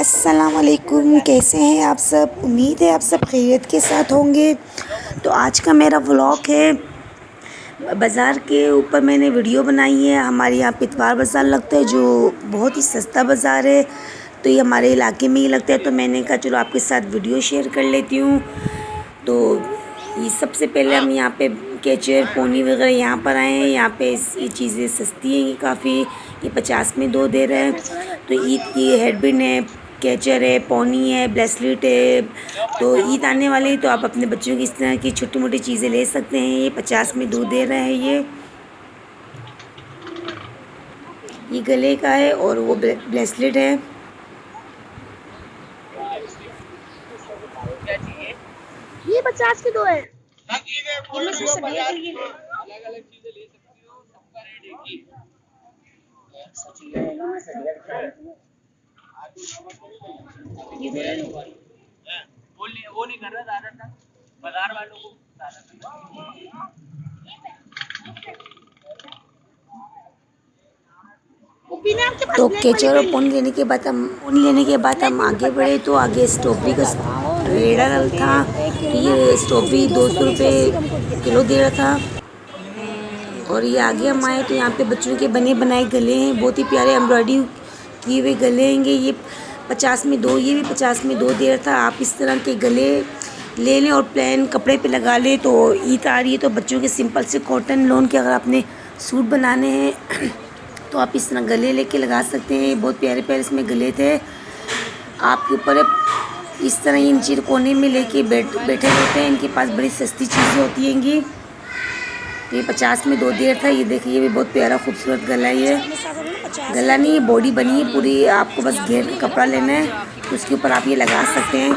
अस्सलाम वालेकुम, कैसे हैं आप सब। उम्मीद है आप सब खैरियत के साथ होंगे। तो आज का मेरा व्लॉग है, बाज़ार के ऊपर मैंने वीडियो बनाई है। हमारे यहाँ पे इतवार बाज़ार लगता है जो बहुत ही सस्ता बाज़ार है। तो ये हमारे इलाके में ही लगता है, तो मैंने कहा चलो आपके साथ वीडियो शेयर कर लेती हूँ। तो ये सबसे पहले हम यहाँ पे केचर पोनी वगैरह यहाँ पर आए हैं। यहाँ पे ये चीज़ें सस्ती हैं, ये काफ़ी, ये 50 में 2 दे रहे हैं। तो ईद की हेडबिन है, कैचर है, पौनी है, ब्रेसलेट है। तो ईद आने वाली है तो आप अपने बच्चों की इस तरह की छोटी मोटी चीज़ें ले सकते हैं। ये 50 में 2 दे रहे हैं। ये गले का है और वो ब्रेसलेट है। ये 50 के 2 है। इनमें से सब ये अलग अलग चीजें ले सकती हो, सबका रेट एक ही वो नहीं कर रहा ज्यादातर बाजार वालों को तो केचर और पोनी लेने के बाद हम आगे बढ़े। तो आगे स्ट्रॉबेरी का रेड़ा था। तो ये स्ट्रॉबेरी 200 रुपये किलो दे रहा था। और ये आगे हम आए तो यहाँ पे बच्चों के बने बनाए गले हैं, बहुत ही प्यारे एम्ब्रॉयडरी किए हुए गले हैं। ये 50 में 2, ये भी 50 में 2 दे रहा था। आप इस तरह के गले ले लें और प्लेन कपड़े पे लगा लें। तो ईद आ रही है तो बच्चों के सिंपल से कॉटन लॉन के अगर आपने सूट बनाने हैं तो आप इस तरह गले लेके लगा सकते हैं। बहुत प्यारे प्यारे इसमें गले थे। आपके ऊपर इस तरह इन चीर कोने में लेके बैठे रहते हैं। इनके पास बड़ी सस्ती चीज़ें होती हैं। ये 50 में 2 दे रहा था। ये देखिए, ये भी बहुत प्यारा खूबसूरत गला है। ये गला नहीं, ये बॉडी बनी है पूरी। आपको बस घेर कपड़ा लेना है तो उसके ऊपर आप ये लगा सकते हैं।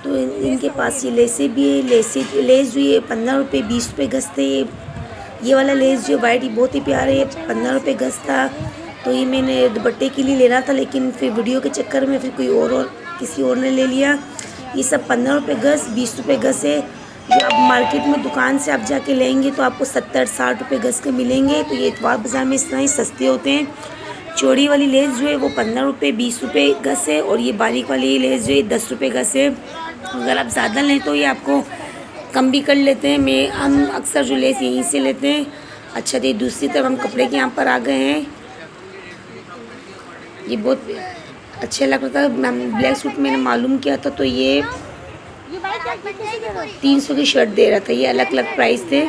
तो इनके पास ये लेसें भी है। लेस जो ये 15 रुपये 20 रुपये गज थे। ये वाला लेस जो वाइट, ये बहुत ही प्यारा है, 15 रुपये गज था। तो ये मैंने दुपट्टे के लिए लेना था, लेकिन फिर वीडियो के चक्कर में फिर कोई और किसी और ने ले लिया। ये सब 15 रुपये गज 20 रुपये गज है। जो आप मार्केट में दुकान से आप जाके लेंगे तो आपको 70-60 रुपये गज के मिलेंगे। तो ये इतवार बाज़ार में इस तरह ही सस्ते होते हैं। चौड़ी वाली लेस जो है वो 15 रुपये 20 रुपये गज है। और ये बारीक वाली लेस जो है 10 रुपये गज है। अगर आप ज़्यादा लें तो ये आपको कम भी कर लेते हैं। हम अक्सर जो लेस यहीं से लेते हैं। अच्छा, तो दूसरी तरफ हम कपड़े के यहाँ पर आ गए हैं। ये बहुत अच्छे लग रहा था। ब्लैक सूट मैंने मालूम किया था तो ये 300 की शर्ट दे रहा था। ये अलग अलग प्राइस थे।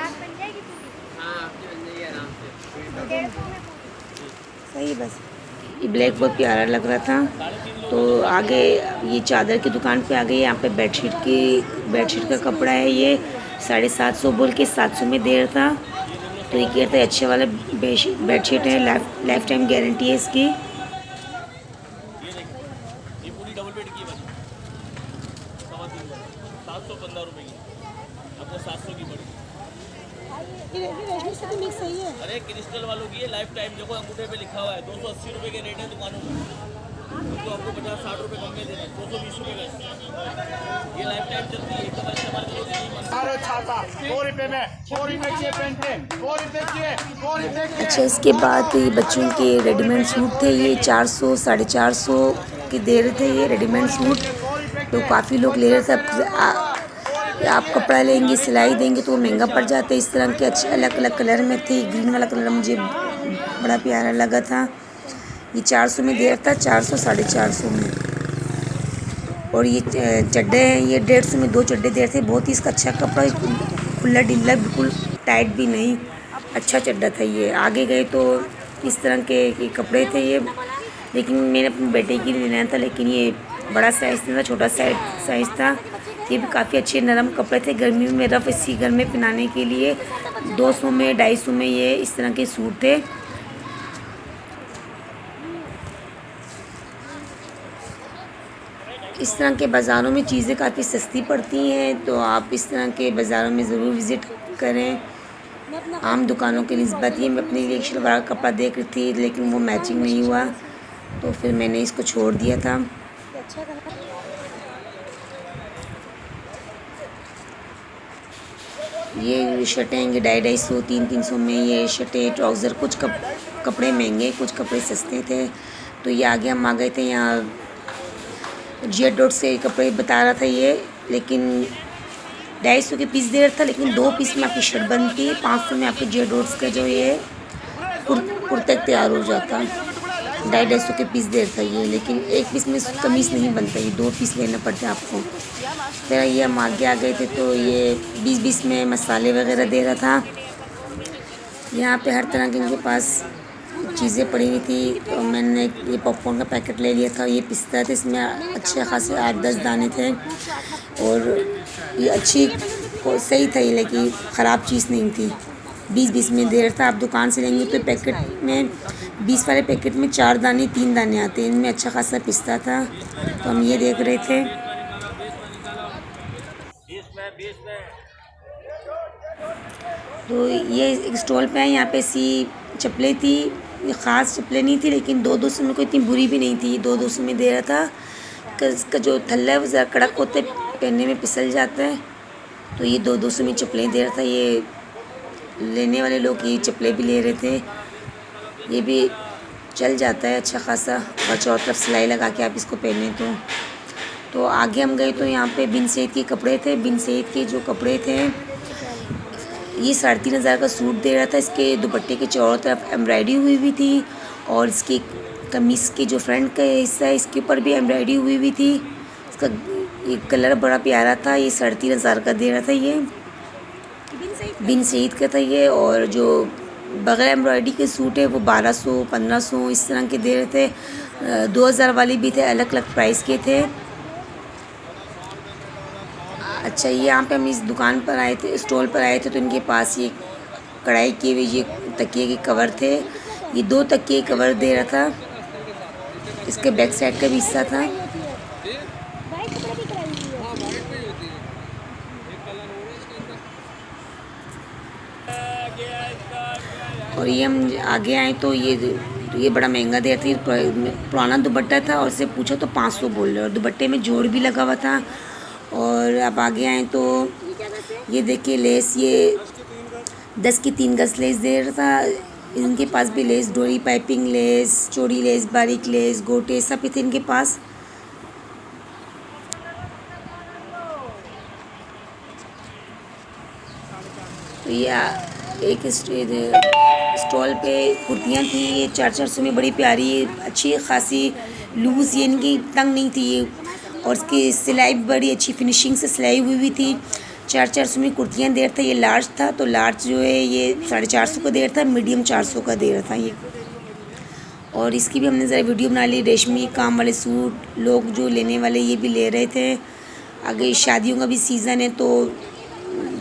सही, बस ये ब्लैक बहुत प्यारा लग रहा था। तो आगे ये चादर की दुकान पे आ गई। यहाँ पे बेडशीट का कपड़ा है। ये 750 बोल के 700 में दे रहा था। तो ये कहता है अच्छे वाला बेडशीट है, लाइफ टाइम गारंटी है इसकी। ये पूरी डबल बेड की बनी 715 रुपए की, आपको 700 की पड़ी। अरे क्रिस्टल वालों की है, लाइफ टाइम। देखो अंगूठे पे लिखा हुआ है 280 रुपए के रेट है दुकानों में, तो आपको 50-60 रुपए कम में देना है। 220 रुपए का ये लाइफ टाइम चलती है। एकदम इस्तेमाल करोगे अच्छा, इसके बाद ये बच्चों के रेडीमेड सूट थे। ये 400 450 के दे रहे थे ये रेडीमेड सूट। तो काफ़ी लोग ले रहे थे। आप कपड़ा लेंगे, सिलाई देंगे तो वो महंगा पड़ जाता है। इस तरह के अच्छे अलग अलग कलर में थे। ग्रीन वाला कलर मुझे बड़ा प्यारा लगा था। ये 400 में दे रहा था, 400 450 में। और ये चड्डे हैं, ये 150 में 2 चड्डे दे रहे थे। बहुत ही इसका अच्छा कपड़ा, खुला डिल्ला, बिल्कुल टाइट भी नहीं, अच्छा चड्डा था ये। आगे गए तो इस तरह के कपड़े थे ये, लेकिन मैंने अपने बेटे के लिए लेना था। लेकिन ये बड़ा साइज़ था, छोटा साइज़ था। ये भी काफ़ी अच्छे नरम कपड़े थे। गर्मी में रफ़ इसी घर में पहनाने के लिए 200 में 250 में ये इस तरह के सूट थे। इस तरह के बाज़ारों में चीज़ें काफ़ी सस्ती पड़ती हैं। तो आप इस तरह के बाज़ारों में ज़रूर विज़िट करें। आम दुकानों के निस्बत ये मैं अपने लिए एक शलवार कपड़ा देख रही थी, लेकिन वो मैचिंग नहीं हुआ तो फिर मैंने इसको छोड़ दिया था। ये शर्टें 250-250 300 में ये शर्टें ट्राउज़र कुछ कपड़े महंगे, कुछ कपड़े सस्ते थे। तो ये आगे हम आ गए थे यहाँ जिया डॉट से कपड़े बता रहा था ये, लेकिन 250 के पीस दे रहा था, लेकिन 2 पीस में आपकी शर्ट बनती, 500 में आपके जिया डॉट्स का जो ये कुर्ता तैयार हो जाता। 250 के पीस दे रहा था ये, लेकिन 1 पीस में कमीज़ नहीं बनता, ये 2 पीस लेना पड़ता है आपको। फिर ये हम आगे आ गए थे तो ये 20-20 में मसाले वगैरह दे रहा था। यहाँ पे हर तरह के इनके पास चीज़ें पड़ी हुई थी। तो मैंने ये पॉपकॉर्न का पैकेट ले लिया था, ये पिस्ता था, इसमें अच्छे खासे 8-10 दाने थे और ये अच्छी सही था ये, लेकिन ख़राब चीज़ नहीं थी। 20-20 में दे रहा था। आप दुकान से लेंगे तो पैकेट में 20 वाले पैकेट में 4 दाने 3 दाने आते हैं, इनमें अच्छा खासा पिस्ता था। तो हम ये देख रहे थे। तो ये एक स्टॉल पे है, यहाँ पे सी चप्पलें थी, ये ख़ास चप्पलें नहीं थी, लेकिन 200 में कोई इतनी बुरी भी नहीं थी। 200 में दे रहा था। इसका जो थल्ला है वो ज़रा कड़क होते, पहनने में फिसल जाता है। तो ये 200 में चप्पलें दे रहा था। ये लेने वाले लोग ये चप्पलें भी ले रहे थे। ये भी चल जाता है अच्छा खासा, और चारों तरफ सिलाई लगा के आप इसको पहने तो आगे हम गए तो यहाँ पे बिन सईद के कपड़े थे। बिन सईद के जो कपड़े थे, ये 3500 का सूट दे रहा था। इसके दुपट्टे के चारों तरफ एम्ब्रॉयडरी हुई हुई थी और इसकी कमीज़ के जो फ्रंट का हिस्सा है इसके ऊपर भी एम्ब्रॉयडरी हुई हुई थी। इसका ये कलर बड़ा प्यारा था। ये 3500 का दे रहा था। ये बिन सईद का था ये। और जो बगैर एम्ब्रॉयडरी के सूट है वो 1200, 1500 इस तरह के दे रहे थे। 2000 वाले भी थे, अलग अलग प्राइस के थे। अच्छा, ये यहाँ पे हम इस दुकान पर आए थे, स्टॉल पर आए थे, तो इनके पास ये कढ़ाई किए हुए ये तकिए के कवर थे। ये 2 तकिए कवर दे रहा था। इसके बैक साइड का भी हिस्सा था। और ये हम आगे आए तो ये बड़ा महंगा दे रहा था। पुराना दुपट्टा था और उससे पूछा तो 500 बोल रहे, और दुपट्टे में जोड़ भी लगा हुआ था। और अब आगे आए तो ये देखिए लेस, ये 10 की 3 गज लेस दे रहा था। इनके पास भी लेस, डोरी पाइपिंग लेस, चौड़ी लेस, बारीक लेस, गोटे सब थे इनके पास। तो ये एक स्टॉल पे कुर्तियाँ थी। ये 400 में बड़ी प्यारी अच्छी खासी लूज़, ये इनकी तंग नहीं थी ये, और इसकी सिलाई बड़ी अच्छी फिनिशिंग से सिलाई हुई हुई थी। 400 में कुर्तियाँ दे रहा था। ये लार्ज था, तो लार्ज जो है ये 450 का दे रहा था, मीडियम 400 का दे रहा था ये। और इसकी भी हमने ज़रा वीडियो बना ली। रेशमी काम वाले सूट लोग जो लेने वाले ये भी ले रहे थे। आगे शादियों का भी सीज़न है, तो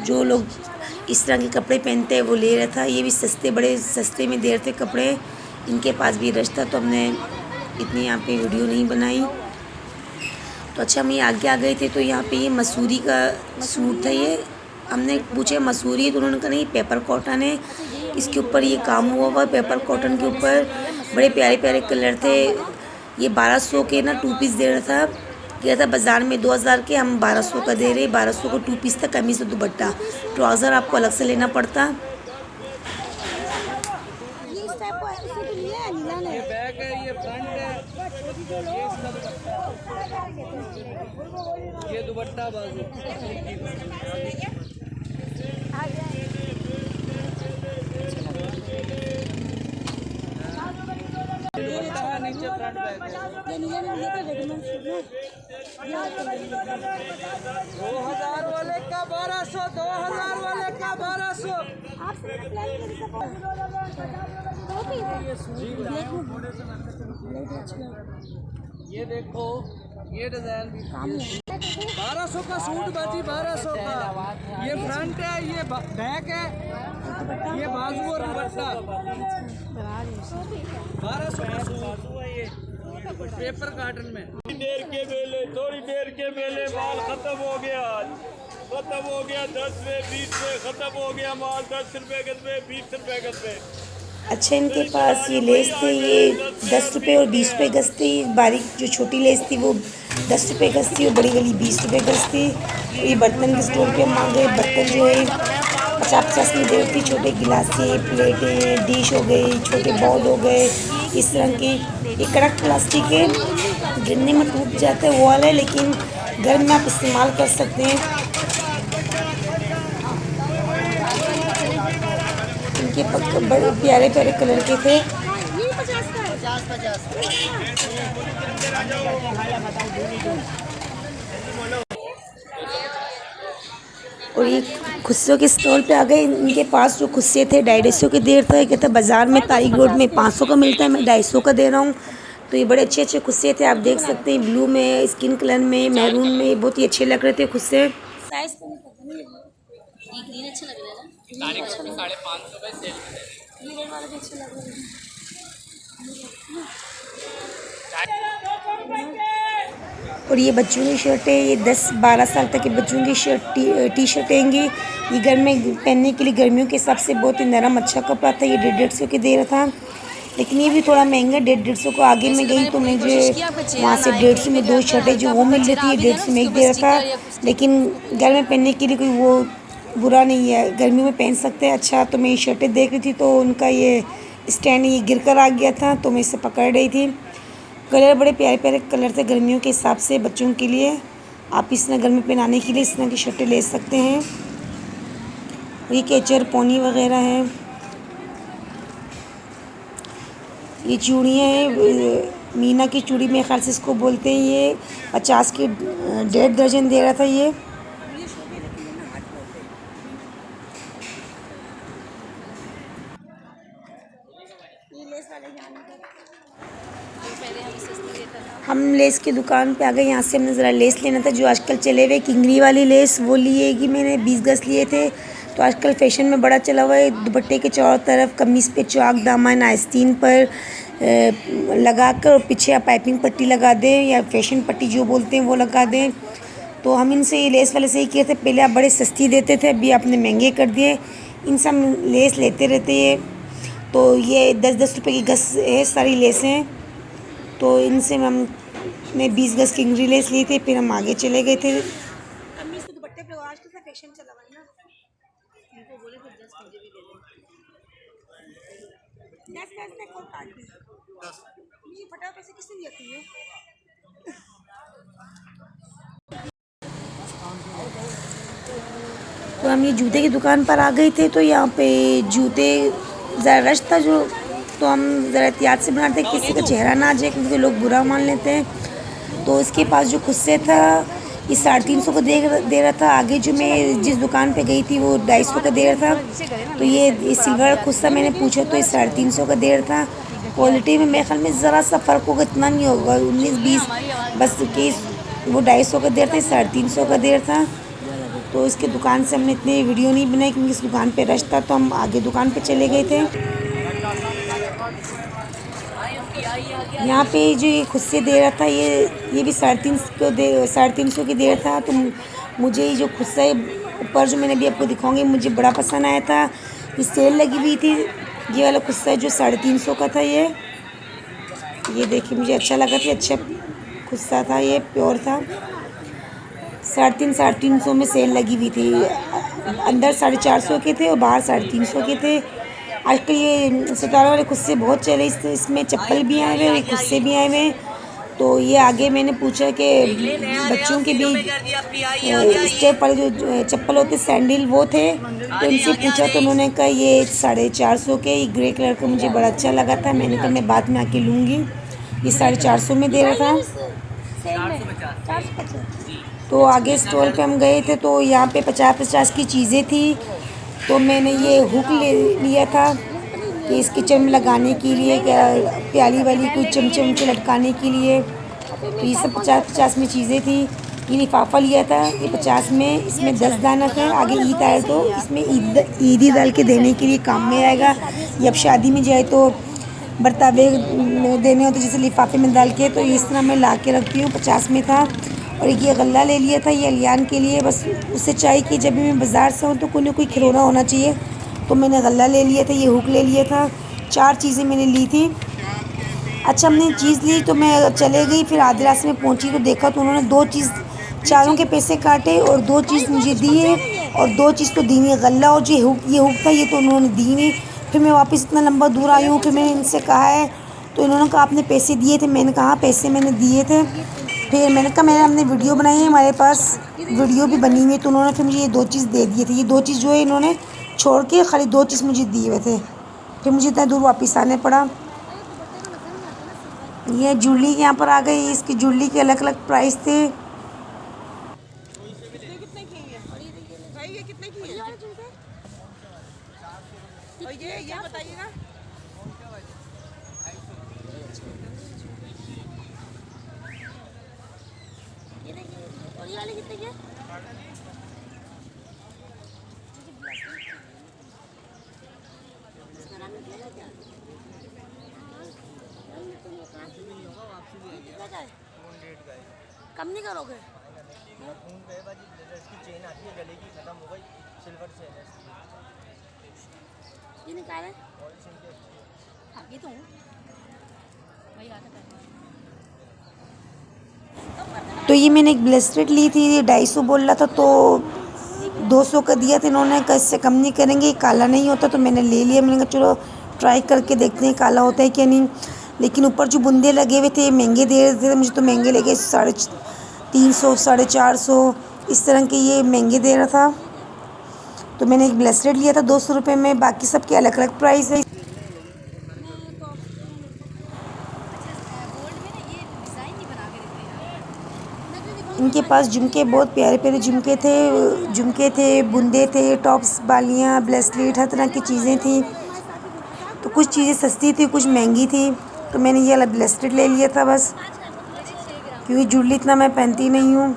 जो लोग इस तरह के कपड़े पहनते हैं वो ले रहा था। ये भी सस्ते, बड़े सस्ते में दे रहे थे कपड़े। इनके पास भी रश था, तो हमने इतनी यहाँ पे वीडियो नहीं बनाई। तो अच्छा, हम ये आगे आ गए थे तो यहाँ पे ये मसूरी का सूट था। ये हमने पूछा मसूरी है, तो उन्होंने कहा नहीं पेपर कॉटन है, इसके ऊपर ये काम हुआ हुआ। पेपर कॉटन के ऊपर बड़े प्यारे प्यारे कलर थे। ये 1200 के ना 2 पीस दे रहा था। कह था बाज़ार में 2000 के, हम 1200 का दे रहे। 1200 को 2 पीस था, कमीज़ और दुपट्टा। ट्राउज़र आपको अलग से लेना पड़ता। ये दुपट्टा बाजू नीचे फ्रंट बैक 2000 वाले का 1200, 2000 वाले का 1200। ये देखो, ये डिजाइन 1200 का सूट बाजी, 1200 का। ये फ्रंट है, ये बैक है, ये बाजू और दुपट्टा। 1200 का सूट है ये पेपर कॉटन में। थोड़ी देर के मेले माल खत्म हो गया, 10 में 20 में खत्म हो गया माल। 10 रुपए गज में, 20 रुपए गज में। अच्छा, इनके पास ये लेस थे, ये 10 रुपये और 20 रुपये गज थी। बारीक जो छोटी लेस थी वो 10 रुपये गज थी और बड़ी वाली 20 रुपये गज थी। ये बर्तन के स्टोर पे हम आ गए। बर्तन जो है 50-50 की दे रही थी। छोटे गिलासें, प्लेटें, डिश हो गई, छोटे बाउल हो गए, इस तरह की। ये कड़क प्लास्टिक है, गिरने में टूट जाता है वो वाला है, लेकिन घर में आप इस्तेमाल कर सकते हैं। इनके बड़े प्यारे प्यारे कलर के थे। और ये खुस्सों के स्टॉल पे आ गए। इनके पास जो खुस्से थे 250 के दे रहा था। ये कहता बाज़ार में ताई रोड में 500 का मिलता है, मैं 250 का दे रहा हूँ। तो ये बड़े अच्छे अच्छे खुस्से थे, आप देख सकते हैं। ब्लू में, स्किन कलर में, मैरून में, बहुत ही अच्छे लग रहे थे खुस्से। साइज ये ग्रीन अच्छा लग रहा है ना? 550 का सेल में ये वाला भी अच्छा लग रहा है। और ये बच्चों की शर्ट है। ये 10-12 साल तक के बच्चों की टी शर्ट हैंगी। ये घर में पहनने के लिए गर्मियों के हिसाब से बहुत ही नरम अच्छा कपड़ा था। ये 150 के दे रहा था, लेकिन ये भी थोड़ा महंगा। 150 को आगे में गई तो मुझे वहाँ से 150 में 2 शर्टें जो वो मिल रही थी, 150 में एक दे रहा था। लेकिन घर में पहनने के लिए कोई वो बुरा नहीं है, गर्मी में पहन सकते हैं। अच्छा, तो मैं ये शर्टें देख रही थी तो उनका ये स्टैंड ये गिर कर आ गया था, तो मैं इसे पकड़ रही थी। कलर बड़े प्यारे प्यारे कलर थे गर्मियों के हिसाब से बच्चों के लिए। आप इस तरह घर में पहनाने के लिए इस तरह की शर्टें ले सकते हैं। ये कैचर पोनी वगैरह हैं। ये चूड़ियाँ हैं, मीना की चूड़ी मेरे ख्याल से इसको बोलते हैं। ये 50 के 1.5 दर्जन दे रहा था ये। हम लेस की दुकान पे आ गए। यहाँ से हमने ज़रा लेस लेना था जो आजकल चले हुए किंगरी वाली लेस, वो लिएगी। मैंने 20 गज लिए थे। तो आजकल फैशन में बड़ा चला हुआ है, दुपट्टे के चारों तरफ कमीज़ पे चौक दामन आस्तीन पर लगा कर और पीछे आप पाइपिंग पट्टी लगा दें या फैशन पट्टी जो बोलते हैं वो लगा दें। तो हम इनसे ये लेस वाले से ही किए थे। पहले आप बड़े सस्ती देते थे, अभी आपने महंगे कर दिए। इनसे हम लेस लेते रहते हैं। तो ये 10-10 रुपये की गज है सारी लेसें। तो इनसे मैं 20 गज किंगरी लेस ली थी, फिर हम आगे चले गए थे। कमीज के दुपट्टे पे आज तो फैशन चला हुआ है ना, इनको बोले थे 10 मुझे भी दे दो। 10 गज में कौन काट दे 10 ये फटा पैसे किसने दिया तुम्हें? तो हम ये जूते की दुकान पर आ गए थे। तो यहाँ पे जूते ज़रा रश था जो, तो हम ज़रा एहतियात से बनाते हैं किसी का चेहरा ना आ जाए, क्योंकि लोग बुरा मान लेते हैं। तो इसके पास जो खुस्से था ये 350 का दे रहा था। आगे जो मैं जिस दुकान पे गई थी वो 250 का दे रहा था। तो ये सिल्वर खुस्सा मैंने पूछा तो ये 350 का दे रहा था। क्वालिटी में मेरे ख्याल में ज़रा सा फ़र्क होगा, इतना नहीं होगा, 19-20 बस। कि वो 250 का दे रहा था, 350 का दे रहा था। तो इसके दुकान से हमने इतनी वीडियो नहीं बनाई क्योंकि इस दुकान पे रश था, तो हम आगे दुकान पे चले गए थे। यहाँ पे जो ये खुस्से दे रहा था ये भी 350 की दे रहा था। तो मुझे ये जो खुस्सा है ऊपर जो मैंने अभी आपको दिखाऊंगी मुझे बड़ा पसंद आया था। ये सेल लगी हुई थी, ये वाला खुस्सा है जो 350 का था। ये देखिए मुझे अच्छा लगा था, अच्छा खुस्सा था, ये प्योर था। 350 में सेल लगी हुई थी। अंदर 450 के थे और बाहर 350 के थे। आजकल ये सितारा वाले खुस्से बहुत चले, इसमें चप्पल भी आए हुए और खुस्से भी आए हुए। तो ये आगे मैंने पूछा कि बच्चों के भी स्टेप वाले जो चप्पल होते सैंडल वो थे, तो इनसे पूछा तो उन्होंने कहा ये 450 के। ये ग्रे कलर का मुझे बड़ा अच्छा लगा था, मैंने कहा मैं बाद में आके लूँगी। ये 450 में दे रहा था। तो आगे स्टॉल पे हम गए थे तो यहाँ पे 50-50 की चीज़ें थी। तो मैंने ये हुक ले लिया था कि इस किचन में लगाने के लिए, क्या प्याली वाली कोई चमचे उमचे लटकाने के लिए। तो ये सब 50-50 में चीज़ें थी। ये लिफाफा लिया था, ये 50 में, इसमें 10 दाना था। आगे ईद आए तो इसमें ईदी डाल के देने के लिए काम में आएगा। या अब शादी में जाए तो बर्तावे देने हो तो जैसे लिफाफे में डाल के, तो इस तरह मैं ला के रखती हूँ। 50 में था। और ये गल्ला ले लिया था, ये अलियान के लिए। बस उससे चाहिए कि जब भी मैं बाज़ार से हूँ तो कोई ना कोई खिलौना होना चाहिए, तो मैंने गल्ला ले लिया था, ये हुक ले लिया था। 4 चीज़ें मैंने ली थी। अच्छा हमने चीज़ ली तो मैं चले गई, फिर आधे रास्ते में पहुँची तो देखा तो उन्होंने 2 चीज़, चारों के पैसे काटे और 2 चीज़ मुझे दिए और 2 चीज़ तो दी नहीं, गल्ला और ये हुक था, ये तो उन्होंने दी नहीं। फिर मैं वापस इतना लंबा दूर आई हूँ, फिर मैंने इनसे कहा है, तो इन्होंने कहा आपने पैसे दिए थे। मैंने कहा पैसे मैंने दिए थे। फिर मैंने कहा मैंने हमने वीडियो बनाई है, हमारे पास वीडियो भी बनी हुई है। तो उन्होंने फिर मुझे ये 2 चीज़ दे दिए थे। ये 2 चीज़ जो है इन्होंने छोड़ के खाली 2 चीज़ मुझे दिए हुए थे। फिर मुझे इतना दूर वापस आने पड़ा। ये ज्वेलरी यहाँ पर आ गई, इसकी ज्वेलरी के अलग अलग प्राइस थे। भाई ये कितने की है? और ये बताइए ना। और ये वाले कितने के? कम नहीं करोगे? चेन आती है गले की, खत्म हो गई, सिल्वर से है। ये निकाले आगे तो हूँ वही आता है। तो ये मैंने एक ब्रेसलेट ली थी, 250 बोल रहा था, तो 200 का दिया था इन्होंने। कहा इससे कम नहीं करेंगे, काला नहीं होता। तो मैंने ले लिया। मैंने कहा चलो ट्राई करके देखते हैं काला होता है क्या नहीं। लेकिन ऊपर जो बुंदे लगे हुए थे महंगे दे रहे थे, मुझे तो महंगे लगे, 350 450 इस तरह के ये महंगे दे रहा था। तो मैंने एक ब्रेसलेट लिया था 200 रुपये में। बाकी सब के अलग अलग प्राइस है। इनके पास झुमके बहुत प्यारे प्यारे झुमके थे, बुंदे थे, टॉप्स, बालियाँ, ब्रेसलेट, हर तरह की चीज़ें थी। तो कुछ चीज़ें सस्ती थी, कुछ महंगी थी। तो मैंने ये वाला ब्रेसलेट ले लिया था बस, क्योंकि ज्वेलरी इतना मैं पहनती नहीं हूँ।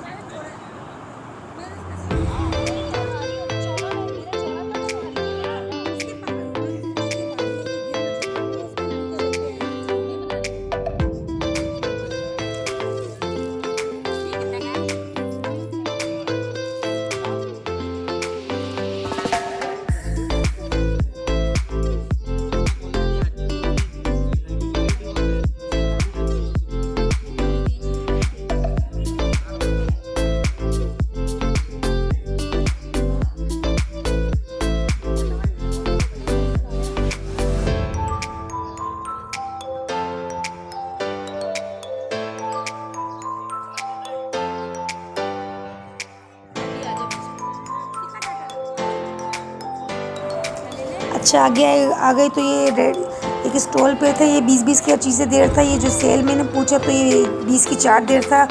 अच्छा आगे आ गई। तो ये एक स्टॉल पे था, ये 20-20 की चीज़ें दे रहा था। ये जो सेल मैंने पूछा तो ये 20 की 4 दे रहा था।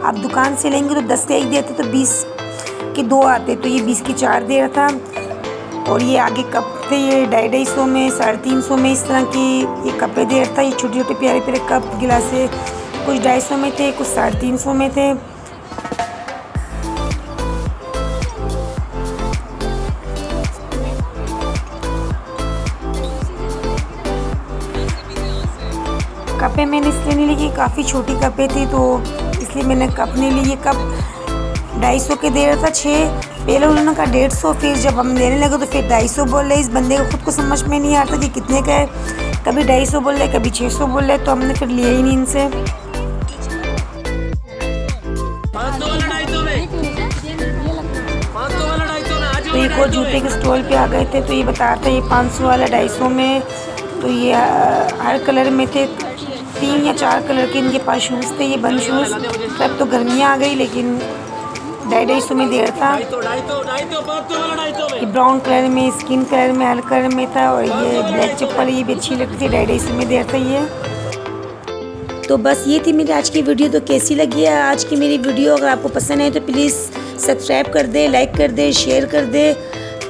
आप दुकान से लेंगे तो 10 के 1 देते, तो 20 के 2 आते। तो ये 20 की 4 दे रहा था। और ये आगे कप थे, ये 250 में, 350 में, इस तरह की ये कपें दे रहा था। ये छोटे छोटे प्यारे प्यारे कप गिलासे, कुछ 250 में थे, कुछ 350 में थे। कपें मैंने इसलिए नहीं ली कि काफ़ी छोटी कपें थी, तो इसलिए मैंने कप नहीं ली। ये कप 250 के दे रहा था 6। पहले उन्होंने कहा 150, फिर जब हम लेने लगे तो फिर 250 बोल रहे। इस बंदे को खुद को समझ में नहीं आता कि कितने का है, कभी 250 बोल रहे, कभी 600 बोल रहे। तो हमने फिर लिया ही नहीं इनसे। तो एक और जूते के स्टॉल पे आ गए थे, तो ये बता रहा था ये 500 वाला 250 में। तो ये हर कलर में थे, 3 या 4 कलर के इनके पास शूज़ थे। ये बंद शूज़, तब तो गर्मियाँ आ गई, लेकिन 250 में दे रहा था। ये ब्राउन कलर में, स्किन कलर में, हर कलर में था। और ये ब्लैक चप्पल, ये भी अच्छी लगती थी, 250 में दे रहा था ये। तो बस ये थी मेरी आज की वीडियो। तो कैसी लगी है आज की मेरी वीडियो? अगर आपको पसंद आए तो प्लीज़ सब्सक्राइब कर दे, लाइक कर दे, शेयर कर दे।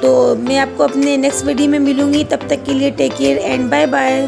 तो मैं आपको अपने नेक्स्ट वीडियो में मिलूँगी। तब तक के लिए take care and bye bye.